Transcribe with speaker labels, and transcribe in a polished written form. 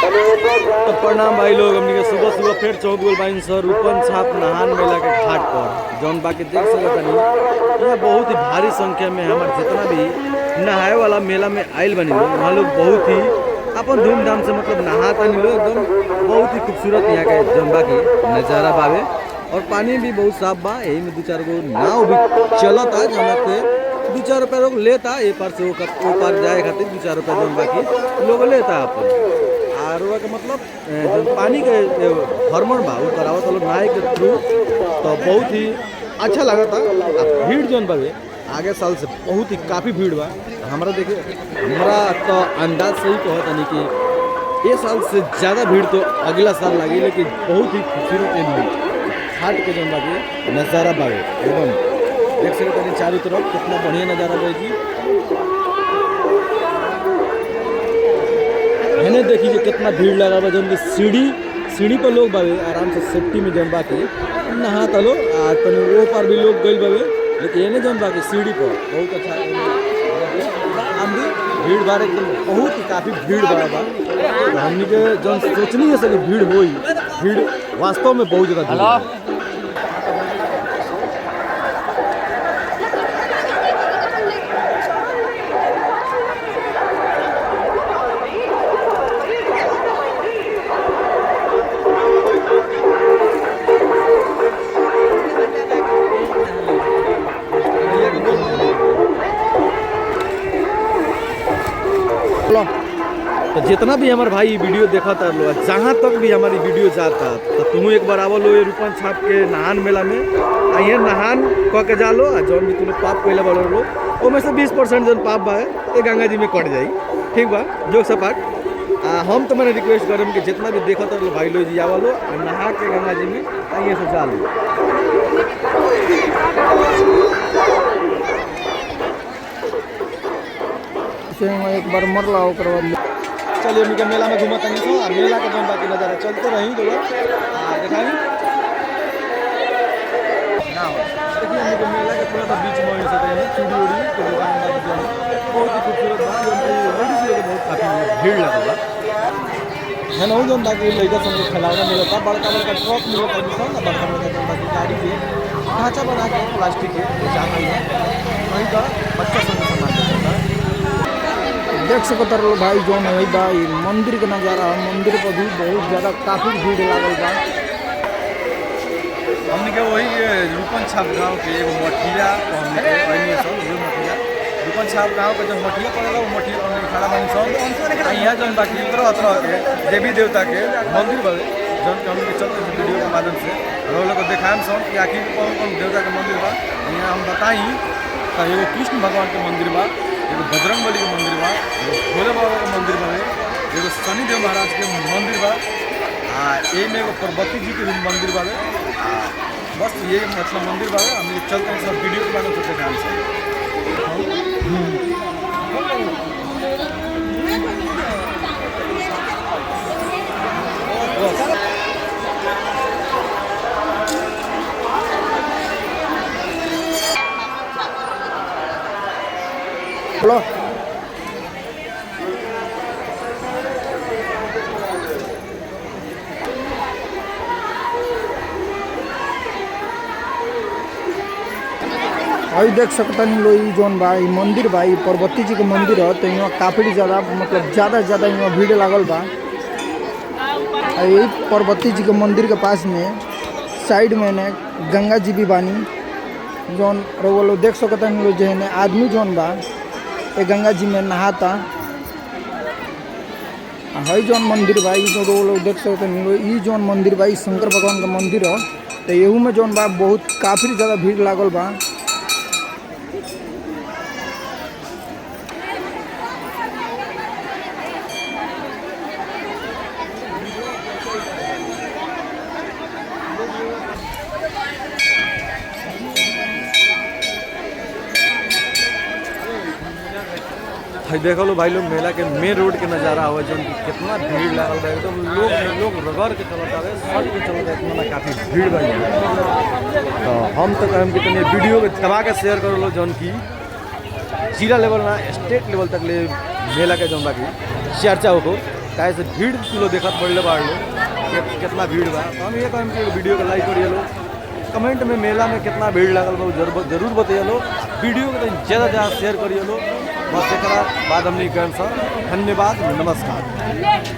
Speaker 1: तो प्रणाम भाई लोग, हमने सुबह सुबह फिर चौक गोल बाइन सर रूपन छाप नहान मेला के घाट पर जौन बाकी देख सकता नहीं। यहाँ बहुत ही भारी संख्या में हमारे जितना भी नहाए वाला मेला में आयल बनी वहाँ लोग बहुत ही अपन धूमधाम से मतलब नहाता नहीं लोग एकदम बहुत ही खूबसूरत यहाँ के जौन बाकी नज़ारा बावे। और पानी भी बहुत साफ बा, यही में 2-4 गो नाव भी चलता जौन के 2-4 रुपया लोग लेता ए पार से वो पार जाए खातिर 2-4 रुपया जौन बाकी लोग लेता अपन। और का मतलब जो पानी के हॉर्मोन बा वो करावत लोग नाव के थ्रू तो बहुत ही अच्छा लगा था। भीड़ जौन बावे आगे साल से बहुत ही काफ़ी भीड़ बा। हमारा देखिए हमारा तो अंदाज सही कहता नहीं कि ये साल से ज़्यादा भीड़ तो अगला साल लगी, लेकिन बहुत ही खूबसूरत घाट के जौन बाकी नज़ारा बावे एकदम देख सकते हैं चारों तरफ कितना बढ़िया नज़ारा बा जी। मैंने देखी कि कितना भीड़ लगा बा जौन सीढ़ी पर लोग बावे आराम से सेफ्टी में जौन बाकी नहा तलो तनि वो पार भी लोग गई बावे, लेकिन ये नहीं जौन बाकी सीढ़ी पर बहुत अच्छा हम भी भीड़ भाड़ एकदम बहुत ही काफ़ी भीड़ बड़ा बा। तो हमने के जौन सोचनी है सर भीड़ होई, भीड़ वास्तव में बहुत ज़्यादा भीड़। तो जितना भी हमारे भाई वीडियो देखा था लो जहाँ तक भी हमारी वीडियो जाता तो तुम एक बार आवो लो ये रूपन छाप के नहान मेला में ये नहान कह के जा लो जौन भी तुम पाप पहले बोलो लो वो में से 20% जौन पाप बा ये गंगा जी में कट जाई। ठीक बा जो सपाट हम तो मैंने रिक्वेस्ट करम कि जितना भी देखा था लो भाई लो जी आवा लो नहा के गंगा जी में ये से जा लो।
Speaker 2: एक बार मर लाओ करवा
Speaker 1: चलिए उनके मेला में घूमता नहीं था मेला के जौन बाकी नज़ारा चलते रही तो दिखाई देखिए उनके मेला के थोड़ा सा बीच में से चूड़ी उड़ी तो दुकान बहुत ही खूबसूरत बा लेडीज लोग बहुत काफ़ी भीड़ लगेगा है ना। जौन बाकी लड़का सब खिलौना मिलता बड़का बड़का ट्रक मिलता बड़का बड़का जौन बाकी गाड़ी के ढांचा बना के प्लास्टिक के जाना है वहीं का बच्चा सब सामान मिलता
Speaker 2: देख सकते हो भाई जो है बा मंदिर के नज़ारा मंदिर पर भी बहुत ज़्यादा काफ़ी भीड़ लागल बा।
Speaker 1: हमने के वही रूपन छाप गाँव के एगो मठिया हमने सब मठिया रूपन छाप गाँव के जो मठिया पड़ेगा वो मठिया हमने खड़ा बनी सब यहाँ जौन बाकी तरह तरह के देवी देवता के मंदिर बने जौन के हमने चलते वीडियो के माध्यम से हम लोग को दिखाएम सब कि आखिर कौन कौन देवता के मंदिर बा। यहाँ हम बताई तो एगो कृष्ण भगवान के मंदिर बा, एगो बजरंग बली के मंदिर बा, एगो भोले बाबा के मंदिर बा, एगो शनिदेव महाराज के मंदिर बा यही में एगो पार्वती जी के भी मंदिर बा। बस ये मतलब मंदिर बा हम चलते हैं सब वीडियो के माध्यम से ध्यान से।
Speaker 2: हेलो अभी देख सकते हैं लोग जौन बा मंदिर बा पार्वती जी के मंदिर है तो यहाँ काफ़ी ज़्यादा मतलब ज़्यादा यहाँ भीड़ लागल बा। यही पार्वती जी के मंदिर के पास में साइड में ने गंगा जी भी बानी जौन वो लोग देख सकते हैं लोग जो है आदमी जौन बा ये गंगा जी में नहाता है। जौन मंदिर बा वो लोग देख सकते हैं ये जौन मंदिर बा शंकर भगवान का मंदिर है तो यहू में जौन बा बहुत काफ़ी ज़्यादा भीड़ लागल बा।
Speaker 1: देख लो भाई लोग मेला के मेन रोड के नज़ारा हुआ जो कितना भीड़ लागल बा एकदम लोग रगड़ के चलता है सड़ के चलता है इतना काफ़ी भीड़ बा। तो हम तो कहम कि तनी वीडियो के दबा के शेयर कर लो जौन की जिला लेवल ना स्टेट लेवल तक ले मेला के जौन बाकी चर्चा हो काहे से भीड़ किलो देखत पड़ले बाड़ लोग कितना भीड़ बा। तो हम ये कहम कि वीडियो को लाइक करिए लो, कमेंट में मेला में कितना भीड़ लगल बा जरूर बताइए लो, वीडियो को ज़्यादा ज़्यादा शेयर करिए लो। बस एक बाद हमने कहम सर धन्यवाद नमस्कार।